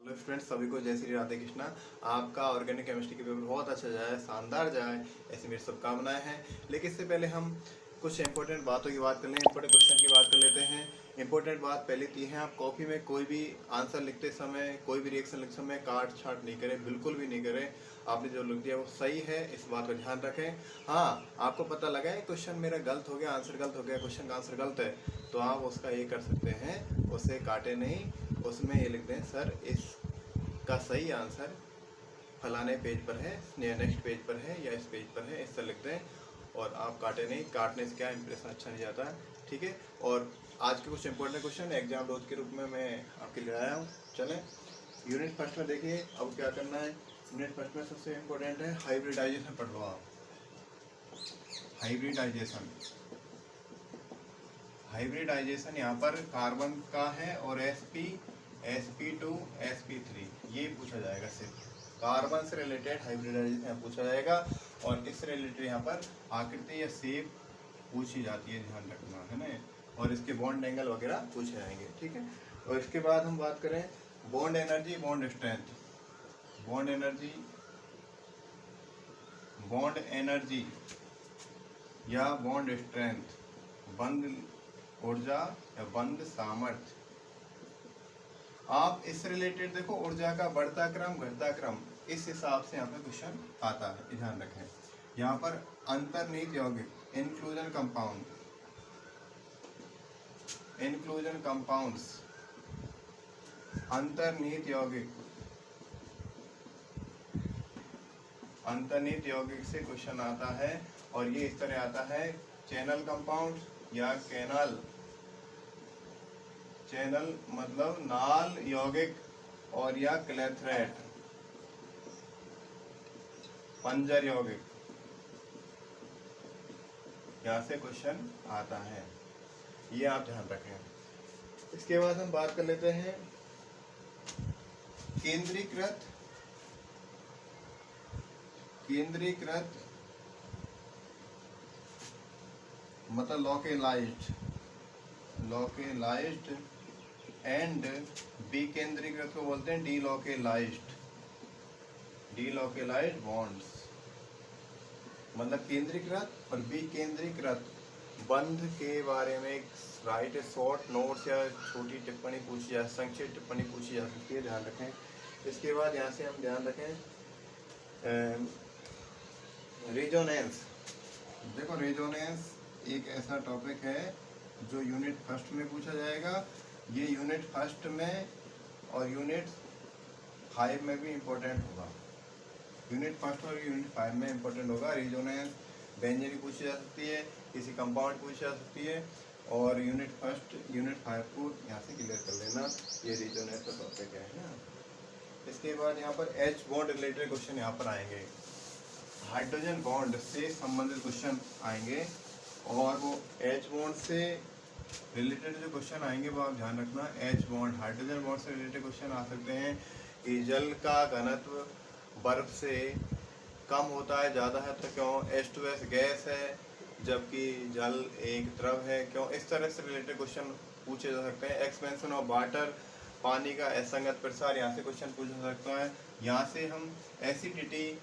Hello students, सभी को जय श्री राधे कृष्णा। आपका ऑर्गेनिक केमिस्ट्री के पेपर बहुत अच्छा जाए, शानदार जाए, ऐसी मेरी शुभकामनाएं हैं। लेकिन इससे पहले हम कुछ इंपॉर्टेंट बातों की बात कर लें, इंपॉर्टेंट क्वेश्चन की बात कर लेते हैं। इंपॉर्टेंट बात पहले तो है, आप कॉपी में कोई भी आंसर लिखते समय, कोई भी रिएक्शन लिखते समय काट छाट नहीं करें, बिल्कुल भी नहीं करें। आपने जो लिख दिया वो सही है, इस बात का ध्यान रखें। हाँ, आपको पता लगा है क्वेश्चन मेरा गलत हो गया, आंसर गलत हो गया, क्वेश्चन का आंसर गलत है, तो आप उसका ये कर सकते हैं, उसे काटे नहीं, उसमें ये लिख दें सर इस का सही आंसर फलाने पेज पर है या नेक्स्ट पेज पर है या इस पेज पर है, इससे लिख दें। और आप काटे नहीं, काटने से क्या इंप्रेशन अच्छा नहीं जाता है, ठीक है। और आज के कुछ इंपॉर्टेंट क्वेश्चन एग्जाम रोज के रूप में मैं आपके लिए आया हूँ। चलें यूनिट फर्स्ट में देखिए, अब क्या करना है। यूनिट फर्स्ट में सबसे इम्पोर्टेंट है हाइब्रिडाइजेशन, पढ़ लो आप। हाइब्रिडाइजेशन यहाँ पर कार्बन का है और sp2 sp3 ये पूछा जाएगा। सिर्फ कार्बन से रिलेटेड हाइब्रिडाइजेशन यहाँ पूछा जाएगा, और इससे रिलेटेड यहाँ पर आकृति या शेप पूछी जाती है, ध्यान रखना है ना। और इसके बॉन्ड एंगल वगैरह पूछे जाएंगे, ठीक है। और इसके बाद हम बात करें bond energy, bond strength. Bond energy या बॉन्ड स्ट्रेंथ, बंध ऊर्जा या बंध सामर्थ्य। आप इससे रिलेटेड देखो, ऊर्जा का बढ़ता क्रम घटता क्रम, इस हिसाब से यहाँ पे क्वेश्चन आता है, ध्यान रखें। यहाँ पर अंतर्निहित यौगिक, इंक्लूजन कंपाउंड्स, अंतर्निहित यौगिक से क्वेश्चन आता है। और ये इस तरह आता है, चैनल कंपाउंड या चैनल मतलब नाल यौगिक, और या क्लेथरेट पंजर यौगिक, यहाँ से क्वेश्चन आता है, ये आप ध्यान रखें। इसके बाद हम बात कर लेते हैं केंद्रीकृत मतलब लोकेलाइज्ड एंड विकेंद्रीकृत को बोलते हैं डीलोकेलाइज्ड बॉन्ड्स। मतलब केंद्रीकृत और विकेंद्रीकृत बंध के बारे में राइट शॉर्ट नोट्स या छोटी टिप्पणी पूछी जा, संक्षिप्त टिप्पणी पूछी जा सकती है, ध्यान रखें। इसके बाद यहाँ से हम ध्यान रखें रेजोनेंस। देखो रेजोनेंस एक ऐसा टॉपिक है जो यूनिट फर्स्ट में पूछा जाएगा। ये यूनिट फर्स्ट में और यूनिट 5 में भी इम्पोर्टेंट होगा। यूनिट फर्स्ट और यूनिट 5 में इम्पोर्टेंट होगा। रेजोनेंस बेंजीन पूछी जा सकती है, किसी कंपाउंड पूछी जा सकती है, और यूनिट फर्स्ट यूनिट 5 को यहाँ से क्लियर कर लेना, ये रेजोनेंस का टॉपिक है ना। इसके बाद यहाँ पर H बॉन्ड रिलेटेड क्वेश्चन यहाँ पर आएंगे, हाइड्रोजन बॉन्ड से संबंधित क्वेश्चन आएंगे, और वो H बॉन्ड से रिलेटेड जो क्वेश्चन आएंगे वो आप ध्यान रखना। H बॉन्ड हाइड्रोजन बॉन्ड से रिलेटेड क्वेश्चन आ सकते हैं कि जल का घनत्व बर्फ से कम होता है, ज़्यादा है तो क्यों, H2S गैस है जबकि जल एक द्रव है, क्यों। इस तरह से रिलेटेड क्वेश्चन पूछे जा सकते हैं। एक्सपेंशन ऑफ वाटर, पानी का असंगत प्रसार, यहाँ से क्वेश्चन पूछा जा सकता है। यहाँ से हम एसिडिटी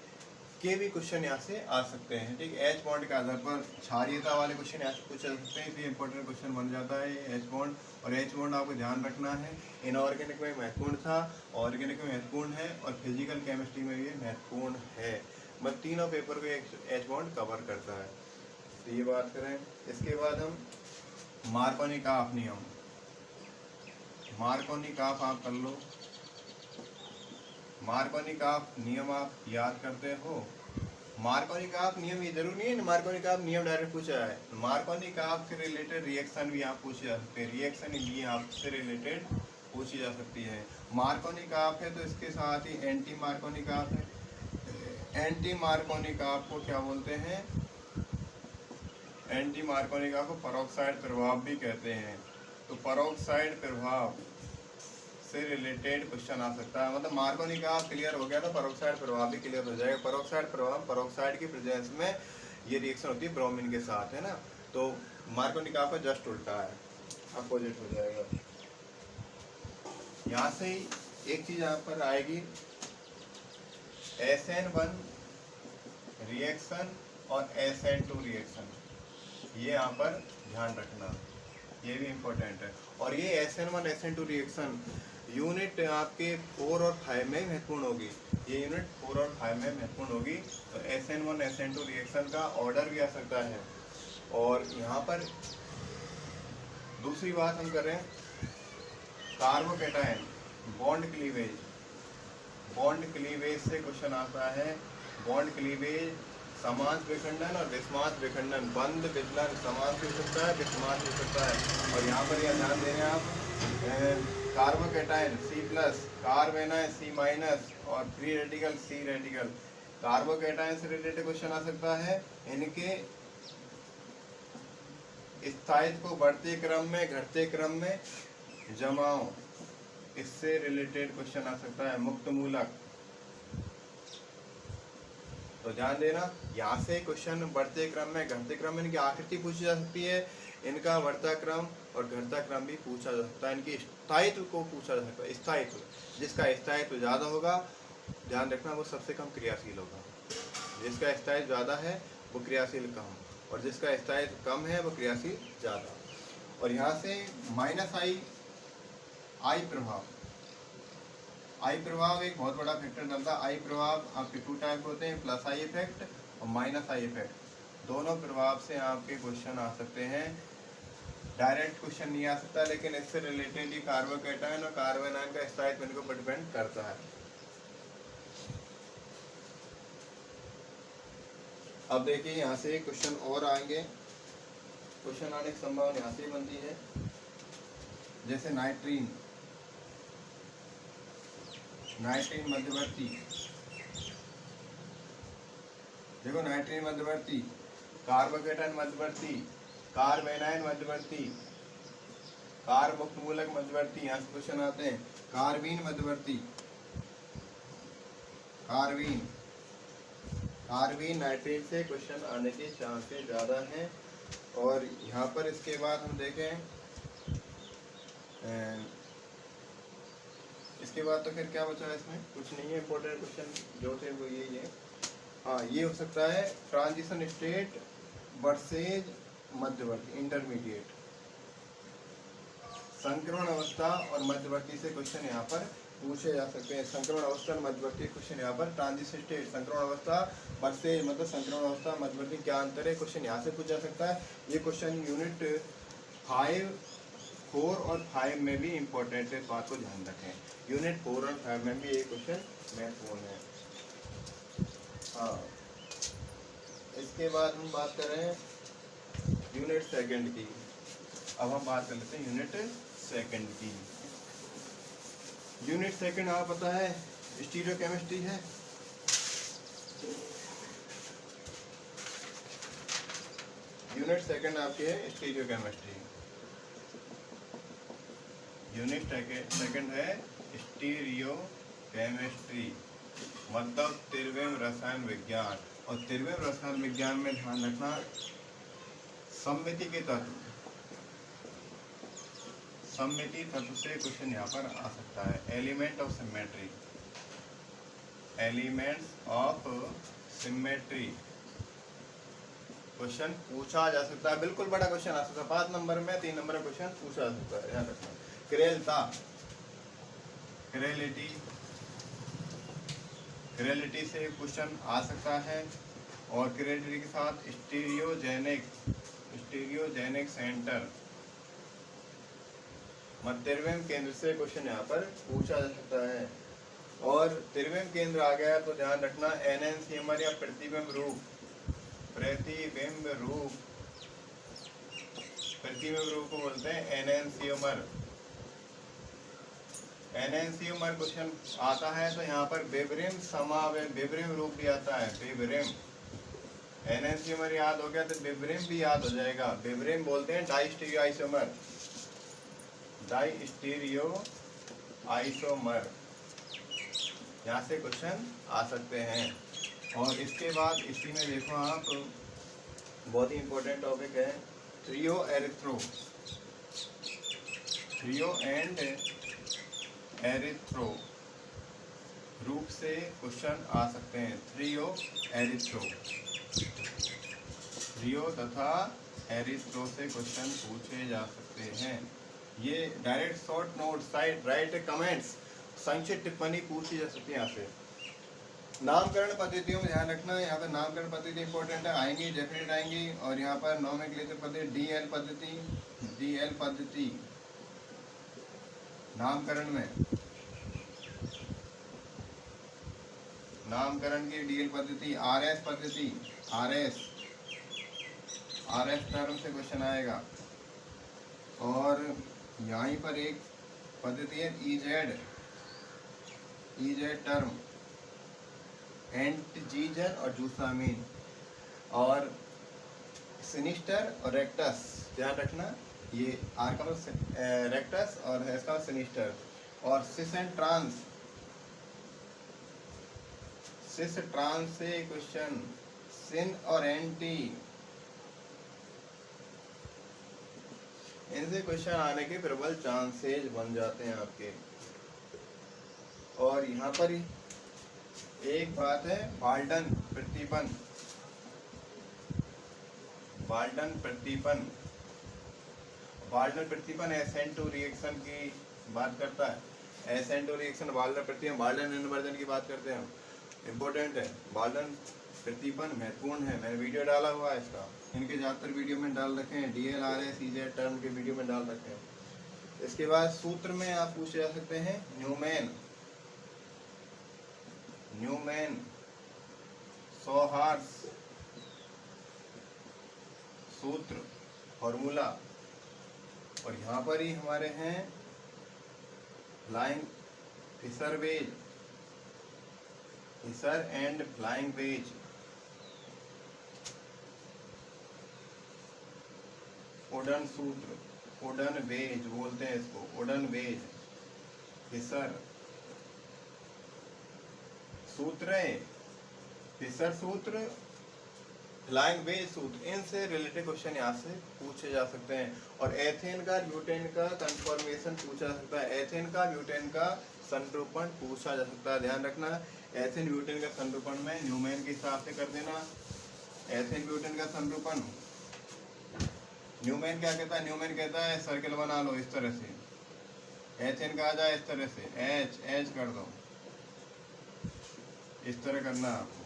के भी क्वेश्चन यहाँ से आ सकते हैं, ठीक है। H बॉन्ड के आधार पर क्षारीयता वाले क्वेश्चन यहाँ से पूछे जा सकते हैं, तो इंपॉर्टेंट क्वेश्चन बन जाता है H बॉन्ड। और H बॉन्ड आपको ध्यान रखना है, इनऑर्गेनिक में महत्वपूर्ण था, ऑर्गेनिक में महत्वपूर्ण है, और फिजिकल केमिस्ट्री में ये महत्वपूर्ण है। बस तीनों पेपर को H बॉन्ड कवर करता है, तो ये बात करें। इसके बाद हम मार्कोनी-काफ नियम, मार्कोनी-काफ आप कर लो। मार्कोनी-काफ नियम आप याद करते हो। मार्कोनी-काफ नियम ये जरूरी नहीं है मार्कोनी-काफ नियम डायरेक्ट पूछा है, मार्कोनी-काफ से रिलेटेड रिएक्शन भी आप पूछे जा सकते हैं, रिएक्शन ये आपसे रिलेटेड पूछी जा सकती है। मार्कोनी-काफ है तो इसके साथ ही एंटी मार्कोनी-काफ है। एंटी मार्कोनी-काफ को क्या बोलते हैं, एंटी मार्कोनी-काफ को परोक्साइड प्रभाव भी कहते हैं। तो परोक्साइड प्रभाव से रिलेटेड क्वेश्चन आ सकता है। मतलब मार्कोनी-काफ क्लियर हो गया तो परोक्साइड प्रभाव भी क्लियर हो जाएगा। परोक्साइड प्रभाव, परोक्साइड की प्रेजेंस में ये रिएक्शन होती है ब्रोमीन के साथ, है ना। तो मार्कोनी-काफ का जस्ट उल्टा है, अपोजिट हो जाएगा। यहाँ से ही एक चीज यहाँ पर आएगी, SN1 रिएक्शन और SN2 रिएक्शन, ये यहाँ पर ध्यान रखना, ये भी इम्पोर्टेंट है। और ये SN1 SN2 रिएक्शन यूनिट आपके 4 और 5 में महत्वपूर्ण होगी, ये यूनिट 4 और 5 में महत्वपूर्ण होगी। तो SN1 SN2 रिएक्शन का ऑर्डर भी आ सकता है। और यहाँ पर दूसरी बात हम कर रहे हैं, carbocation bond cleavage, bond cleavage से क्वेश्चन आता है। बॉन्ड क्लीवेज समास विखंडन और विषमास विखंडन, बंद विचलन समास भी हो सकता है, विषमास भी हो सकता है। और यहाँ पर यह ध्यान दे रहे हैं आप, कार्बोकैटायन C+, कार्बेनायन C- और free radical C radical. Carbocation से रिलेटेड क्वेश्चन आ सकता है, इनके स्थायित्व को बढ़ते क्रम में घटते क्रम में जमाओ, इससे रिलेटेड क्वेश्चन आ सकता है, मुक्त मूलक। तो ध्यान देना, यहाँ से क्वेश्चन बढ़ते क्रम में घटते क्रम में इनकी आकृति पूछी जा सकती है, इनका बढ़ता क्रम और घटता क्रम भी पूछा जा सकता है, इनकी स्थायित्व को पूछा जा सकता है। स्थायित्व, जिसका स्थायित्व ज़्यादा होगा, ध्यान रखना, वो सबसे कम क्रियाशील होगा। जिसका स्थायित्व ज़्यादा है वो क्रियाशील कम, और जिसका स्थायित्व कम है वो क्रियाशील ज़्यादा। और यहाँ से -I प्रभाव, आई प्रभाव एक बहुत बड़ा फैक्टर डालता है। आई प्रभाव आपके 2 टाइप होते हैं, +I इफेक्ट और -I इफेक्ट। दोनों प्रभाव से आपके क्वेश्चन आ सकते हैं। डायरेक्ट क्वेश्चन नहीं आ सकता, लेकिन इससे रिलेटेड ही कार्बोकैटायन और कार्बोनायन का स्थायित्व इनको पर डिपेंड करता है। अब देखिए यहाँ से क्वेश्चन और आएंगे, क्वेश्चन आने की संभावना यहाँ से बनती है। जैसे नाइट्रीन मध्यवर्ती, देखो नाइट्रीन मध्यवर्ती, कार्बोकैटायन मध्यवर्ती, कार्बेनायन मध्यवर्ती, कार्बमुक्त मूलक मध्यवर्ती, यहाँ से क्वेश्चन आते हैं। कार्बीन मध्यवर्ती, कार्बीन नाइट्रीन से क्वेश्चन आने के चांसेस ज़्यादा हैं। और यहाँ पर इसके बाद हम देखें, इसके बाद तो फिर क्या बचा है, इसमें कुछ नहीं है। इंपॉर्टेंट क्वेश्चन जो थे वो यही है। हाँ, ये हो सकता है ट्रांजिशन स्टेट वर्सेज मध्यवर्ती, इंटरमीडिएट, संक्रमण अवस्था और मध्यवर्ती से क्वेश्चन यहाँ पर पूछे जा सकते हैं। संक्रमण अवस्था और मध्यवर्ती क्वेश्चन यहाँ पर, ट्रांजिशन स्टेट, संक्रमण अवस्था वर्सेज मतलब संक्रमण अवस्था मध्यवर्ती क्या अंतर है, क्वेश्चन यहाँ से पूछा जा सकता है। ये क्वेश्चन यूनिट 5, 4 और 5 में भी इम्पोर्टेंट है, इस बात को ध्यान रखें। यूनिट 4 और 5 में भी ये क्वेश्चन महत्वपूर्ण है। हाँ, इसके बाद हम बात कर रहे हैं यूनिट सेकंड की। अब हम बात कर लेते हैं यूनिट सेकंड की। यूनिट सेकंड आपको पता है स्टीरियोकेमिस्ट्री है। यूनिट सेकंड आपकी है स्टीरियोकेमिस्ट्री। यूनिट सेकंड है स्टीरियोकेमिस्ट्री, मतलब 13वें रसायन विज्ञान। और 13वें रसायन विज्ञान में ध्यान रखना, सममिति के तत्व, सममिति तत्व से क्वेश्चन यहाँ पर आ सकता है। Element of symmetry, elements of symmetry question पूछा जा सकता है। बिल्कुल बड़ा क्वेश्चन आ सकता है, 5 नंबर में 3 नंबर का क्वेश्चन पूछा जा सकता है, ध्यान रखना। क्रेलता, क्रेलिटी से क्वेश्चन आ सकता है। और क्रेलिटी के साथ स्टीरियोजेनिक सेंटर, मध्यवर्ती केंद्र से क्वेश्चन यहाँ पर पूछा जा सकता है। और 13वें केंद्र आ गया तो ध्यान रखना, एनेंसियमर या प्रतिबिंब रूप, प्रतिबिंब रूप को बोलते हैं एनेंसियमर। एनेंसियमर क्वेश्चन आता है तो यहाँ पर विब्रिम समावेश, विब्रिम रूप भी आता है, विब्रिम। एनेंसियमर याद हो गया तो विब्रिम भी याद हो जाएगा। विब्रिम बोलते हैं डाइस्टीरियो आइसोमर, डाइस्टीरियो आइसोमर, यहाँ से क्वेश्चन आ सकते हैं। और इसके बाद इसी में देखो आप, बहुत ही इंपॉर्टेंट टॉपिक है trio erythro, trio and erythro. रूप से क्वेश्चन आ सकते हैं। थ्रियो तथा एरिथ्रो से क्वेश्चन पूछे जा सकते हैं। ये direct short note side right comments संक्षिप्त टिप्पणी पूछी जा सकती है यहाँ से। नामकरण पद्धतियों में ध्यान रखना, यहाँ पर नामकरण पद्धति इंपॉर्टेंट है, आएंगी डेफिनेट आएंगी। और यहाँ पर नोमेनक्लेचर पद्धति डीएल पद्धति नामकरण में, नामकरण की डीएल पद्धति, आरएस पद्धति, आरएस टर्म से क्वेश्चन आएगा। और यहाँ पर एक पद्धति है ईजेड टर्म, एंटजीजन और जूसामीन, और सिनिस्टर और रेक्टस, ध्यान रखना ये आर का रेक्टस और एस का सिनिस्टर। और cis and trans, cis trans से क्वेश्चन, सिन और एंटी, इनसे क्वेश्चन आने के प्रबल चांसेज बन जाते हैं आपके। और यहाँ पर एक बात है, बाल्टन प्रतिपन, SN2 रिएक्शन की बात करता है। SN2 रिएक्शन बाल्टन प्रतिपन, बाल्टन इन्वर्जन की बात करते हैं हम, इम्पोर्टेंट है। बाल्टन प्रतिपन महत्वपूर्ण है, मैंने वीडियो डाला हुआ है इसका, इनके ज़्यादातर वीडियो में डाल रखे हैं, DLRS EZ टर्म के वीडियो में डाल रखे हैं। इसके बाद सूत्र में आप पूछे जा सकते हैं न्यूमैन सोहार्स सूत्र, फॉर्मूला। और यहाँ पर ही हमारे हैं flying Fischer and flying wedge, ओडन सूत्र, ओडन वेज बोलते हैं इसको, ओडन वेज, फिशर सूत्र, फिशर सूत्र, फ्लाइंग वेज सूत्र, इनसे रिलेटेड क्वेश्चन यहाँ से पूछे जा सकते हैं। और एथेन का ब्यूटेन का कन्फॉर्मेशन पूछा जा सकता है, एथेन का ब्यूटेन का संरूपण पूछा जा सकता है। ध्यान रखना, एथेन ब्यूटेन का संरूपण में न्यूमैन के हिसाब से कर देना। एथेन ब्यूटेन का संरूपण, न्यूमैन क्या कहता है, न्यूमैन कहता है सर्कल बना लो इस तरह से, एथेन का आ जाए इस तरह से, एच कर दो, इस तरह करना आपको।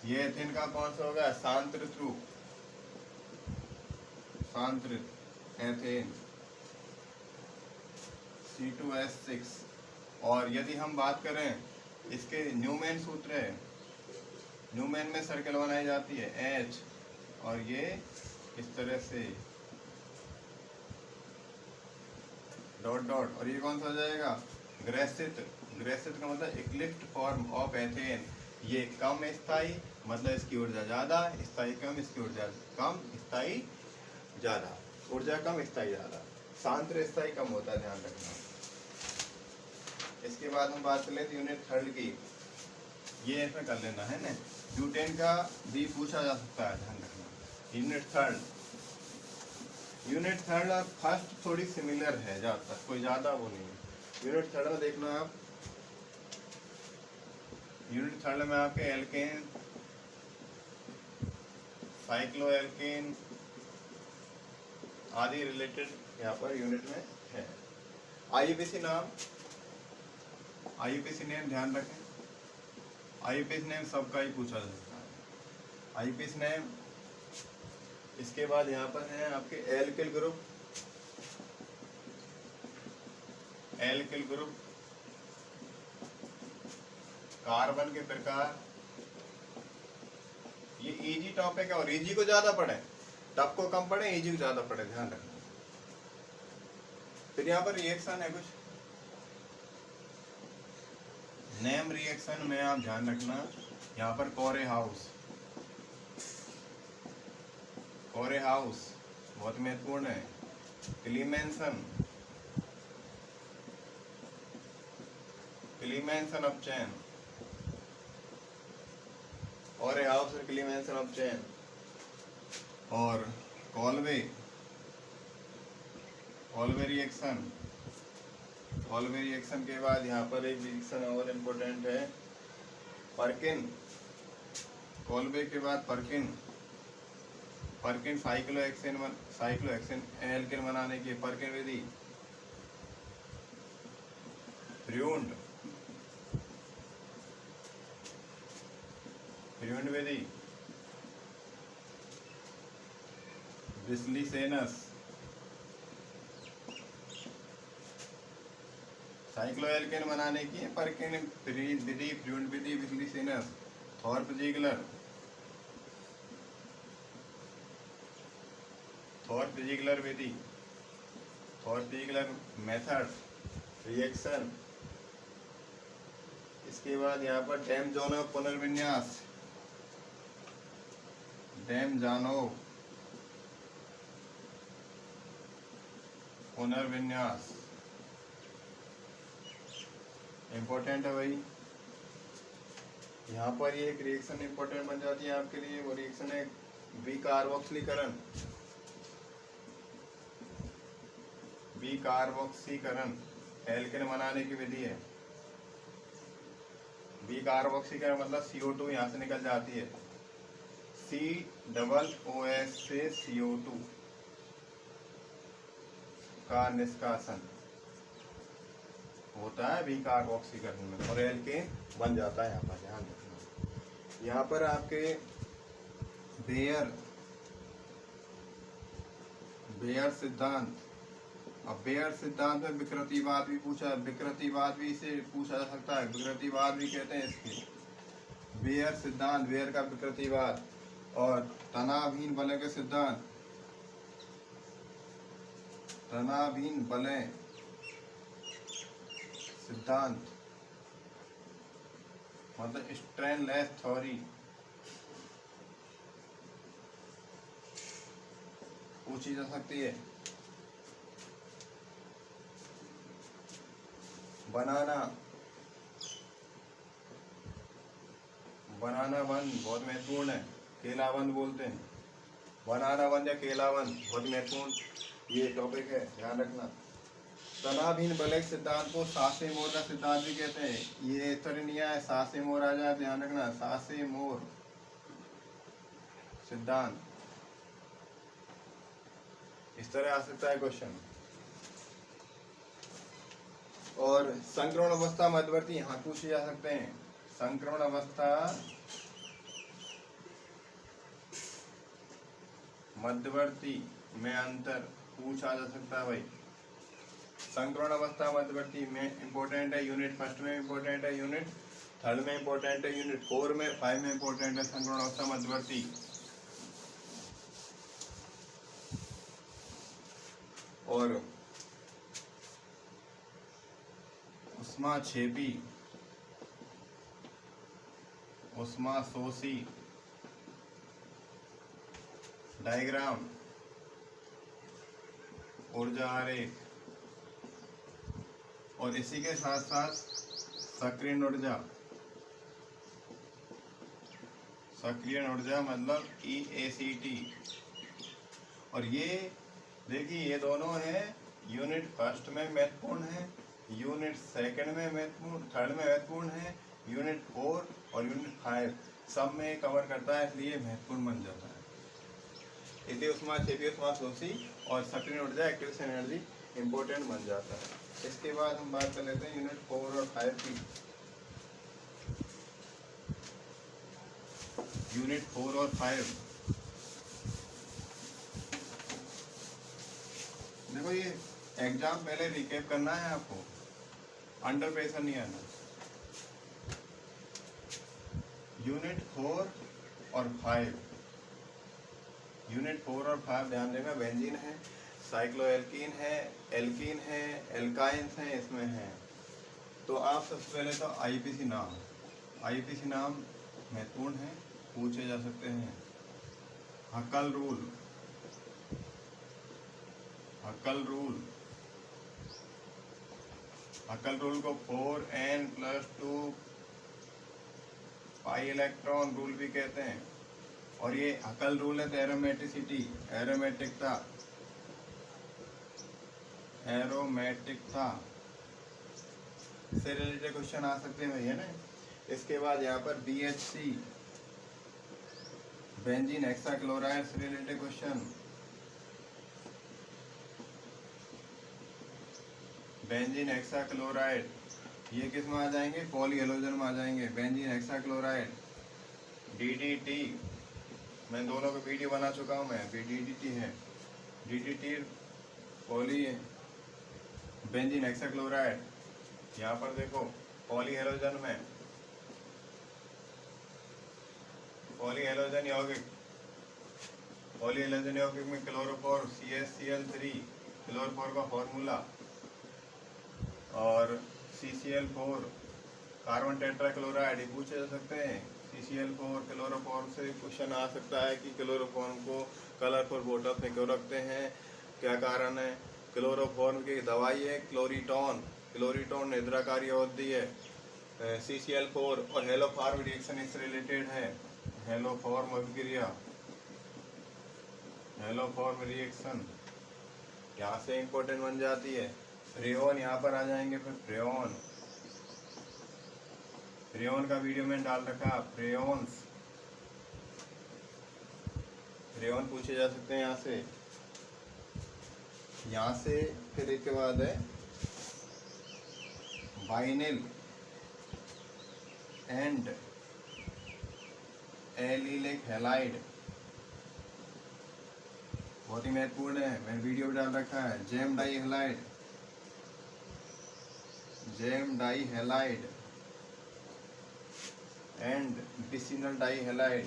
ये एथेन का कौन सा होगा, सांत्रित रूप, सांत्रित एथेन C2H6। और यदि हम बात करें इसके न्यूमैन सूत्र है, न्यूमैन में सर्कल बनाई जाती है H, और ये इस तरह से डॉट डॉट, और ये कौन सा हो जाएगा, ग्रेसित का मतलब इक्लिप्ट फॉर्म ऑफ एथेन। ये कम स्थायी, मतलब इसकी ऊर्जा ज़्यादा, स्थायी कम, इसकी ऊर्जा कम, स्थायी ज़्यादा, ऊर्जा कम स्थायी ज़्यादा, सांत्र स्थायी कम होता है, ध्यान रखना। इसके बाद हम बात कर लेते यूनिट थर्ड की, ये इसमें कर लेना है ना, ब्यूटेन का भी पूछा जा सकता है, ध्यान रखना। यूनिट थर्ड और फर्स्ट थोड़ी सिमिलर है, ज़्यादा कोई ज़्यादा वो नहीं है। यूनिट थर्ड में देखना आप, यूनिट थर्ड में आपके एल्केन, साइक्लोएल्केन आदि रिलेटेड यहाँ पर यूनिट में है। IUPAC नेम ध्यान रखें, IUPAC नेम सबका ही पूछा जा सकता है, IUPAC नेम। इसके बाद यहाँ पर है आपके एल्किल ग्रुप, कार्बन के प्रकार। ये इजी टॉपिक है, और इजी को ज्यादा पढ़े, टफ को कम पढ़े, इजी को ज्यादा पढ़े, ध्यान रखना। फिर यहाँ पर रिएक्शन है कुछ, नेम रिएक्शन में आप ध्यान रखना, यहाँ पर कोरे हाउस बहुत महत्वपूर्ण है। क्लीमेंसन ऑफ चेन, कोरे हाउस और क्लीमेंसन ऑफ चेन। और कॉलवे रिएक्शन, कॉल्बे रिएक्शन के बाद यहाँ पर एक रिएक्शन और इम्पोर्टेंट है, पर्किन। कॉल्बे के बाद पर्किन साइक्लोहेक्सेन एल्केन बनाने की पर्किन विधि। फ्यूंड विधि। विस्लीसेनस साइक्लोएल्केन बनाने की पर्किन विधि, फ्यूंड विधि, विस्लीसेनस, थॉर्प-ज़िगलर विधि, थॉर्प-ज़िगलर मेथड, रिएक्शन। इसके बाद यहाँ पर डेम-जोनोव पुनर्विन्यास, डेम-जोनोव पुनर्विन्यास इम्पोर्टेंट है भाई। यहाँ पर ये एक रिएक्शन इम्पोर्टेंट बन जाती है आपके लिए, वो रिएक्शन है बीकार्बोक्सीकरण। बीकार्बोक्सीकरण एल्केन बनाने की विधि है। बीकार्बोक्सीकरण मतलब CO2 यहाँ से निकल जाती है, COOH से CO2 का निष्कासन होता है बीकार्बोक्सीकरण में, और एल्केन बन जाता है। यहाँ पर ध्यान रखना, यहाँ पर आपके बेयर सिद्धांत। अब बेयर सिद्धांत में विकृतिवाद भी पूछा है, विकृतिवाद भी इसे पूछा जा सकता है, विकृतिवाद भी कहते हैं इसके। बेयर सिद्धांत, बेयर का विकृतिवाद, और तनावहीन वलय के सिद्धांत, तनावहीन वलय सिद्धांत मतलब स्ट्रेनलेस थ्योरी पूछी जा सकती है। बनाना वन बहुत महत्वपूर्ण है, केलावन बोलते हैं। बनाना वन या केलावन बहुत महत्वपूर्ण ये टॉपिक है, ध्यान रखना। तनावहीन वलय सिद्धांत को सासे-मोर का सिद्धांत भी कहते हैं। ये तरनिया है, सासे-मोर आ जाए, ध्यान रखना, सासे-मोर सिद्धांत। इस तरह आ सकता है क्वेश्चन। और संक्रमण अवस्था मध्यवर्ती यहाँ पूछे जा सकते हैं। संक्रमण अवस्था मध्यवर्ती में अंतर पूछा जा सकता है भाई। संक्रमण अवस्था मध्यवर्ती में इम्पोर्टेंट है, यूनिट फर्स्ट में इम्पोर्टेंट है, यूनिट थर्ड में इम्पोर्टेंट है, यूनिट 4 में 5 में इम्पोर्टेंट है संक्रमण अवस्था मध्यवर्ती। और ऊष्माक्षेपी, ऊष्माशोषी डायग्राम, ऊर्जा आरेख, और इसी के साथ साथ सक्रियण ऊर्जा। सक्रियण ऊर्जा मतलब EACT। और ये देखिए, ये दोनों है यूनिट फर्स्ट में महत्वपूर्ण है, यूनिट सेकंड में महत्वपूर्ण, थर्ड में महत्वपूर्ण है, यूनिट 4 और यूनिट 5 सब में कवर करता है, इसलिए महत्वपूर्ण बन जाता है। इसलिए ऊष्माक्षेपी, ऊष्माशोषी और सक्रियण ऊर्जा, एक्टिवेशन एनर्जी इम्पोर्टेंट बन जाता है। इसके बाद हम बात कर लेते हैं यूनिट 4 और 5 की। यूनिट 4 और 5 देखो, ये एग्जाम पहले रिकैप करना है आपको, अंडर प्रेशर नहीं आना। यूनिट 4 और 5, यूनिट 4 और 5 ध्यान देगा, बेंजीन है, साइक्लोएल्कीन है, एल्कीन है, एल्काइंस हैं इसमें हैं। तो आप सबसे पहले तो आईपीसी नाम महत्वपूर्ण है, पूछे जा सकते हैं। हकल रूल, हकल रूल को 4n+2 पाई इलेक्ट्रॉन रूल भी कहते हैं। और ये हकल रूल है एरोमेटिसिटी, एरोमेटिकता से रिलेटेड क्वेश्चन आ सकते हैं भैया ना। इसके बाद यहाँ पर BHC बेंजीन हेक्साक्लोराइड से रिलेटेड क्वेश्चन, बेंजीन हेक्साक्लोराइड ये किस में आ जाएंगे, पॉली हेलोजन में आ जाएंगे। बेंजीन हेक्साक्लोराइड DDT, मैं दोनों का वीडियो बना चुका हूँ मैं, DDT है, DDT पॉली बेंजीन हेक्साक्लोराइड। यहाँ पर देखो पॉली हेलोजन में, पॉली हेलोजन यौगिक, पॉली हेलोजन यौगिक में क्लोरोफॉर CaCl3 क्लोरोफॉर का फॉर्मूला, और CCl4 कार्बन टेट्राक्लोराइड ये पूछे जा सकते हैं। CCl4 क्लोरोफॉर्म से क्वेश्चन आ सकता है कि क्लोरोफॉर्म को कलरफुल बोतल में क्यों रखते हैं, क्या कारण है। क्लोरोफॉर्म की दवाई है क्लोरीटॉन, क्लोरीटॉन निद्राकारी होती है। CCl4 और हेलोफॉर्म रिएक्शन इससे रिलेटेड है, हेलोफॉर्म अभिक्रिया, हेलोफॉर्म रिएक्शन यहाँ से इम्पोर्टेंट बन जाती है। फ्रेओन यहाँ पर आ जाएंगे, फिर फ्रेओन, फ्रेओन का वीडियो मैंने डाल रखा, फ्रेओन्स, फ्रेओन पूछे जा सकते हैं यहाँ से, यहाँ से। फिर इसके बाद है वाइनिल एंड एलिलिक हैलाइड, बहुत ही महत्वपूर्ण है, मैंने वीडियो भी डाल रखा है। Gem di halide, gem di halide and vicinal di halide,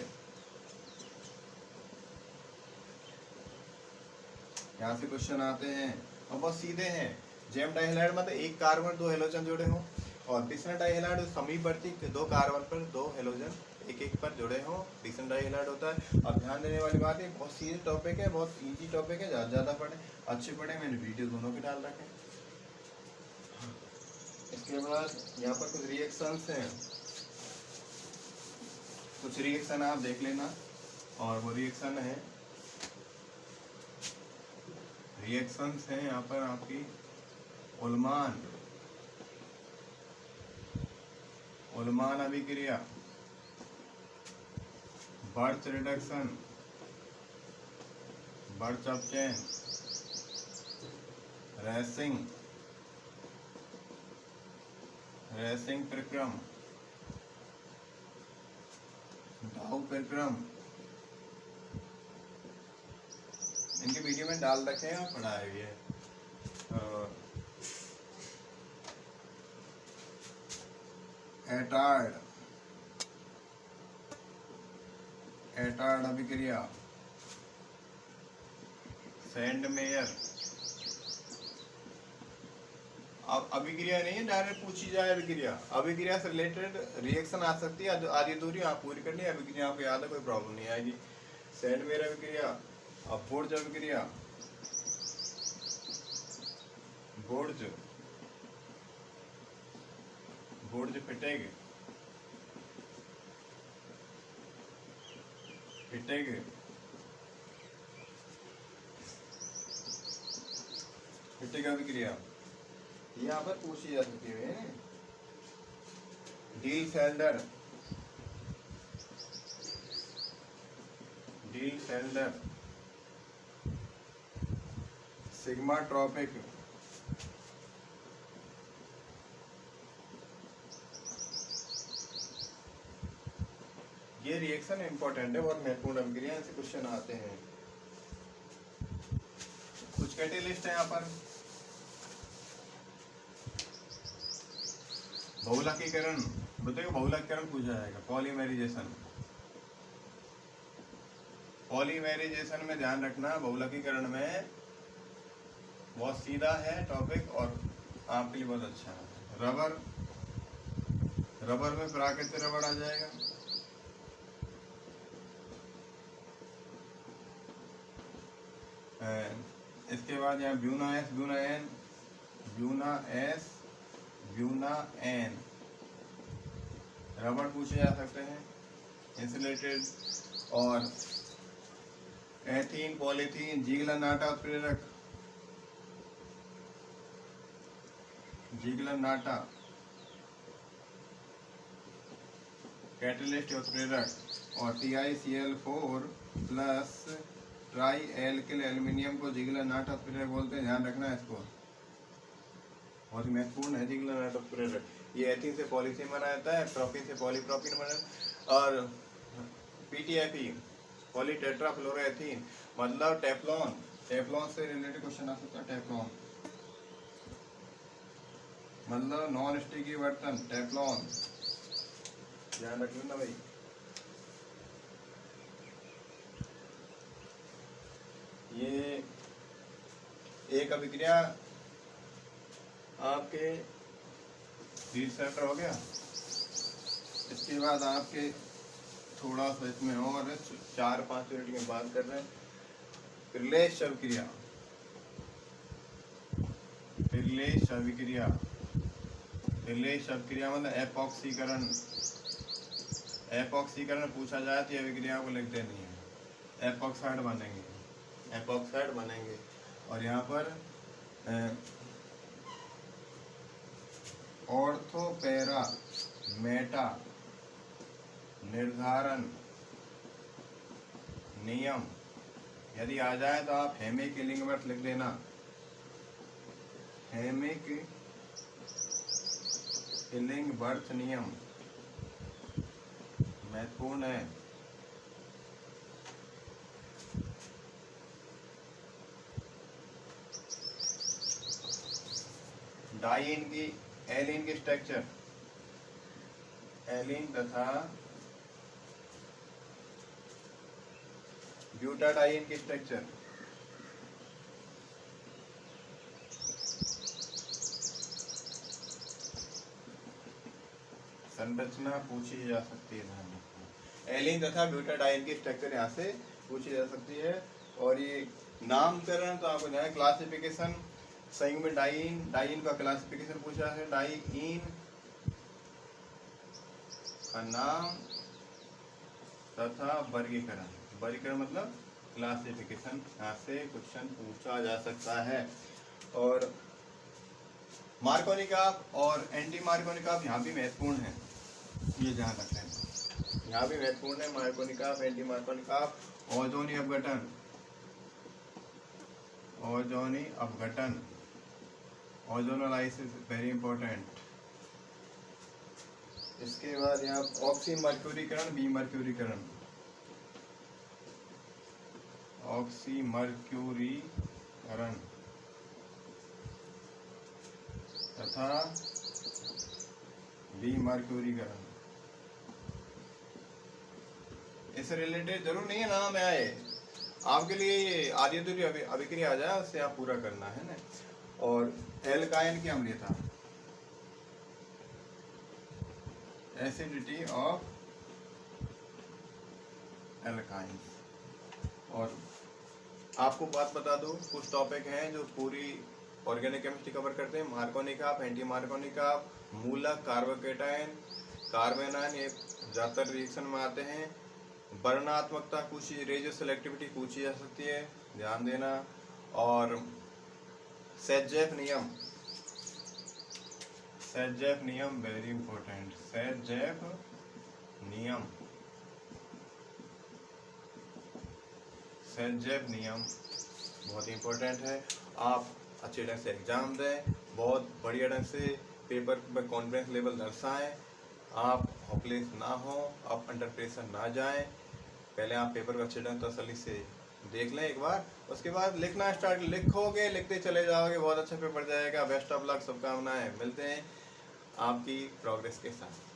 यहाँ से क्वेश्चन आते हैं और बहुत सीधे हैं। जेम डाई हैलाइड मतलब एक कार्बन दो हेलोजन जुड़े हों, और डिसिनल डाई हैलाइड समीपवर्ती दो कार्बन पर दो हेलोजन एक एक पर जुड़े हों, डिसिनल डाई हैलाइड होता है। अब ध्यान देने वाली बात है, बहुत सीरियस टॉपिक है, बहुत इजी टॉपिक है, ज़्यादा पढ़े अच्छे पढ़े, मैंने वीडियो दोनों के डाल रखे। इसके बाद यहाँ पर कुछ रिएक्शंस हैं, कुछ रिएक्शन आप देख लेना, और वो रिएक्शन है, रिएक्शंस हैं यहाँ पर आपकी उल्मान, उल्मान अभिक्रिया, birch reduction, birch of chain, racing, racing प्रक्रम, डाउ प्रक्रम, इनके वीडियो में डाल रखे हैं और पढ़ाए हुए हैं। एटार्ड, एटार्ड अभिक्रिया, सैंडमेयर, अब अभिक्रिया नहीं है, डायरेक्ट पूछी जाए अभिक्रिया, अभिक्रिया से रिलेटेड रिएक्शन आ सकती है, आधी दूरी आप पूरी करनी है, अभिक्रिया आपको याद है, कोई प्रॉब्लम नहीं आएगी। सैंडमेयर अभिक्रिया, अब बोर्ज अभिक्रिया, बोर्ज, बोर्ज फिटेग, फिटेग, फिटेग अभिक्रिया यहाँ पर पूछी जा सकती है। डील सेल्डर, डील सेल्डर, सिग्मा ट्रॉपिक, ये रिएक्शन इंपॉर्टेंट है, बहुत महत्वपूर्ण अभिक्रिया से क्वेश्चन आते हैं। कुछ कैटेलिस्ट है यहाँ पर, बहुलकीकरण, बताइए बहुलकीकरण पूछा जाएगा। पॉलीमेराइजेशन, पॉलीमेराइजेशन में ध्यान रखना, बहुलकीकरण में बहुत सीधा है टॉपिक और आपके लिए बहुत अच्छा है। रबर, रबर में प्राकृतिक रबर आ जाएगा, इसके बाद यहाँ Buna S, Buna N, Buna S, Buna N, rubber पूछे जा सकते हैं इंसुलेटेड। और एथीन, पॉलीथीन, जिगलन नाटा उत्प्रेरक, जिगलन नाटा कैटलिस्ट या उत्प्रेरक, और TiCl4 plus try alkyl aluminium को जिगलर नाट उत्प्रेरक बोलते हैं। ध्यान रखना है इसको, बहुत ही महत्वपूर्ण है जिगलर नाट उत्प्रेरक। ये एथीन से पॉलीथीन बना जाता है, प्रोपीन से पॉलीप्रोपीन बना, और PTFE पॉलीटेट्राफ्लोरोएथीन मतलब टेफ्लॉन। टेफ्लॉन से रिलेटेड क्वेश्चन आ सकता है। टेफ्लॉन मतलब नॉन स्टिकी बर्तन, टेफ्लॉन, ध्यान रख लेना भाई। ये एक अभिक्रिया आपके हीट सेंटर हो गया। इसके बाद आपके थोड़ा सा इसमें और 4-5 मिनट की बात कर रहे हैं। रिलेश अभिक्रिया, रिलेश अभिक्रिया, रिलेश अभिक्रिया मतलब एपॉक्सीकरण। एपॉक्सीकरण पूछा जाए तो अभिक्रिया को लिख देनी है। एपॉक्साइड बनेंगे, एपॉक्साइड बनेंगे। और यहाँ पर ऑर्थो पैरा मेटा निर्धारण नियम यदि आ जाए तो आप हेमिक इलिंगवर्थ लिख देना। हेमिक इलिंगवर्थ नियम महत्वपूर्ण है। डाइइन की, एलिन की स्ट्रक्चर, एलिन तथा ब्यूटाडाइन की स्ट्रक्चर। संरचना पूछी जा सकती है। एलिन तथा ब्यूटाडाइन की स्ट्रक्चर यहाँ से पूछी जा सकती है। और ये नामकरण तो आपको जाए क्लासिफिकेशन, संयुग्म में डाइन, डाइन का क्लासिफिकेशन पूछा है। डाइइन का नाम तथा वर्गीकरण, वर्गीकरण मतलब क्लासिफिकेशन, यहाँ से क्वेश्चन पूछा जा सकता है। और मार्कोनी काप और एंटी मार्कोनी काप यहाँ भी महत्वपूर्ण है, ये ध्यान रखना है। यहाँ भी महत्वपूर्ण है मार्कोनी काप, एंटी मार्कोनी काप। ओजोनी अपघटन, ओजोनी अपघटन, ओजोनोलाइसिस वेरी इंपॉर्टेंट। इसके बाद यहाँ ऑक्सी मर्क्यूरीकरण, बी मर्क्यूरीकरण, ऑक्सी मर्क्यूरीकरण तथा बी मर्क्यूरीकरण। इससे रिलेटेड जरूर नहीं है नाम में आए, आपके लिए ये आर्यदूरी अभिक्रिया आ जाए उससे आप पूरा करना है ना। और एल्काइन की अम्लीयता, एसिडिटी ऑफ एल्काइन। और आपको बात बता दूं, कुछ टॉपिक हैं जो पूरी ऑर्गेनिक केमिस्ट्री कवर करते हैं। मार्कोनी काप, एंटी मार्कोनी काप, मूलक, कार्बोकेटाइन, कार्बेनाइन, ये ज्यादातर रिएक्शन में आते हैं। वर्णात्मकता पूछी, रेडियो सेलेक्टिविटी पूछी जा सकती है, ध्यान देना। और सेटजेफ नियम, सेटजेफ नियम वेरी इंपॉर्टेंट, सेटजेफ नियम, सेटजेफ नियम बहुत इंपॉर्टेंट है। आप अच्छे ढंग से एग्जाम दें, बहुत बढ़िया ढंग से पेपर में कॉन्फिडेंस लेवल दर्शाएं। आप होपलेस ना हो, आप अंडर प्रेशर ना जाएं। पहले आप पेपर को अच्छे ढंग तसल्ली से देख लें एक बार, उसके बाद लिखना स्टार्ट, लिखोगे, लिखते चले जाओगे, बहुत अच्छा पेपर जाएगा। बेस्ट ऑफ लक, शुभकामनाएं। मिलते हैं आपकी प्रोग्रेस के साथ।